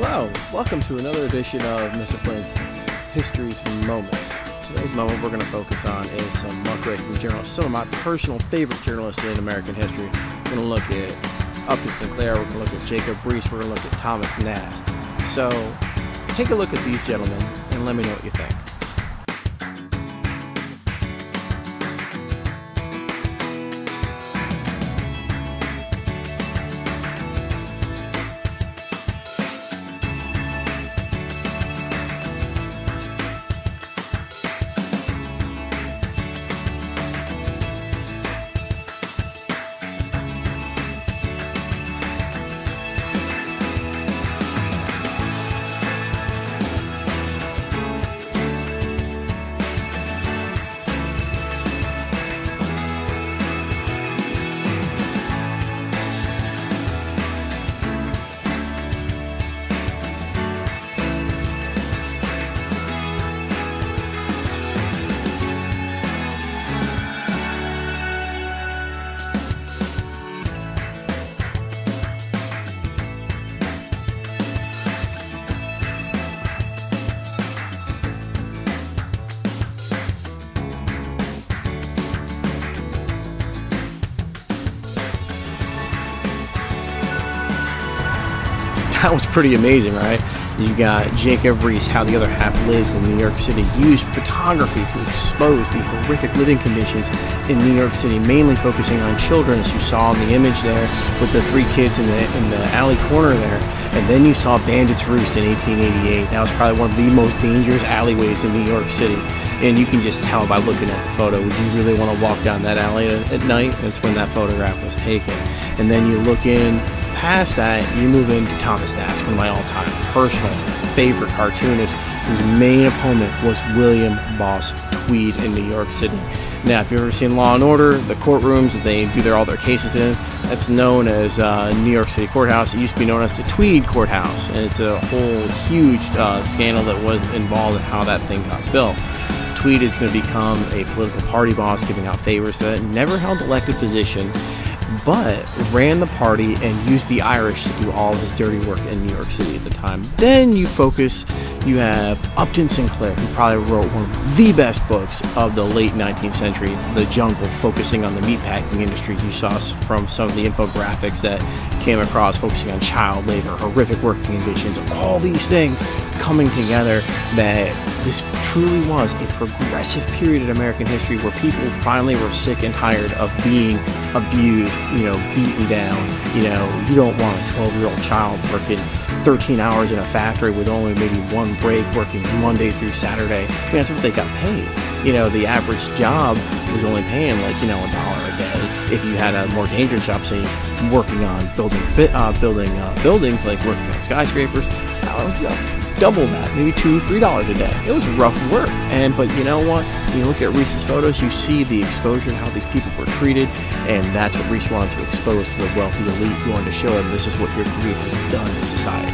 Hello, welcome to another edition of Mr. Flynn's Histories and Moments. Today's moment we're going to focus on is some muckraking journalists, some of my personal favorite journalists in American history. We're going to look at Upton Sinclair, we're going to look at Jacob Riis, we're going to look at Thomas Nast. So take a look at these gentlemen and let me know what you think. That was pretty amazing, right? You got Jacob Riis, How the Other Half Lives in New York City, used photography to expose the horrific living conditions in New York City, mainly focusing on children, as you saw in the image there with the three kids in the alley corner there. And then you saw Bandits Roost in 1888. That was probably one of the most dangerous alleyways in New York City. And you can just tell by looking at the photo, would you really want to walk down that alley at night? That's when that photograph was taken. And then you look in past that, you move into Thomas Nast, one of my all-time personal favorite cartoonists, whose main opponent was William Boss Tweed in New York City. Now, if you've ever seen Law and Order, the courtrooms that they do all their cases in, that's known as New York City Courthouse. It used to be known as the Tweed Courthouse, and it's a whole huge scandal that was involved in how that thing got built. Tweed is going to become a political party boss, giving out favors to that. Never held elected position, but ran the party and used the Irish to do all of his dirty work in New York City at the time. Then you have Upton Sinclair, who probably wrote one of the best books of the late 19th century, The Jungle, focusing on the meatpacking industries. You saw from some of the infographics that came across, focusing on child labor, horrific working conditions, all these things coming together, that this truly was a progressive period in American history where people finally were sick and tired of being abused, beaten down. You don't want a 12-year-old child working 13 hours in a factory with only maybe one break, working Monday through Saturday. That's what they got paid. The average job was only paying like, $1 a day. If you had a more dangerous job, say working on building buildings, like working on skyscrapers, double that, maybe $2, $3 a day. It was rough work. But you know what? When you look at Riis's photos, you see the exposure and how these people were treated, and that's what Riis wanted to expose to the wealthy elite. He wanted to show them this is what your greed has done to society.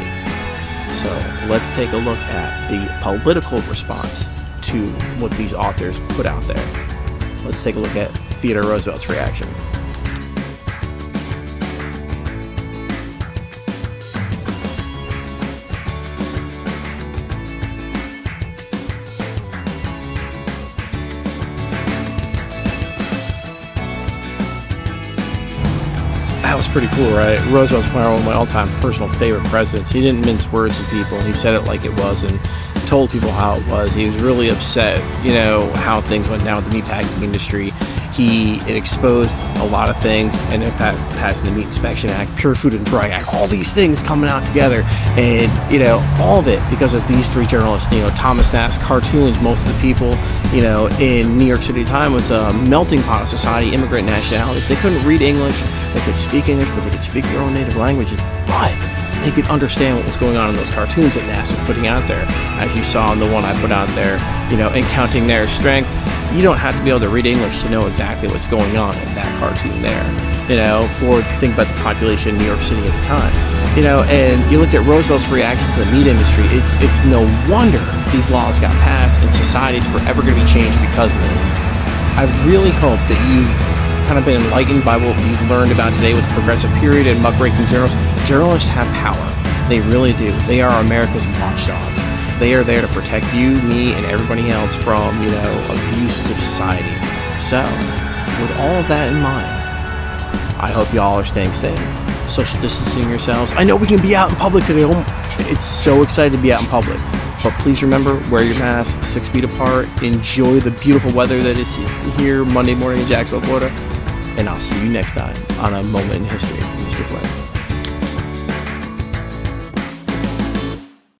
So let's take a look at the political response to what these authors put out there. Let's take a look at Theodore Roosevelt's reaction. That was pretty cool, right? Roosevelt's one of my all-time personal favorite presidents. He didn't mince words with people. He said it like it was and told people how it was. He was really upset, how things went down with the meatpacking industry. It exposed a lot of things, and in fact, passing the Meat Inspection Act, Pure Food and Drug Act, all these things coming out together, and all of it because of these three journalists. Thomas Nast cartoons, most of the people, in New York City at the time was a melting pot of society, immigrant nationalities. They couldn't read English, they could speak English, but they could speak their own native languages. But they could understand what was going on in those cartoons that Nast was putting out there. As you saw in the one I put out there, in Counting Their Strength, you don't have to be able to read English to know exactly what's going on in that cartoon there. Think about the population in New York City at the time. And you look at Roosevelt's reaction to the meat industry, it's no wonder these laws got passed and society's forever going to be changed because of this. I really hope that you've kind of been enlightened by what we've learned about today with the progressive period and muckraking journalists. Journalists have power. They really do. They are America's watchdogs. They are there to protect you, me, and everybody else from, abuses of society. So, with all of that in mind, I hope y'all are staying safe, social distancing yourselves. I know we can be out in public today. It's so excited to be out in public. But please remember, wear your mask 6 feet apart. Enjoy the beautiful weather that is here Monday morning in Jacksonville, Florida. And I'll see you next time on A Moment in History with Mr. Flynn.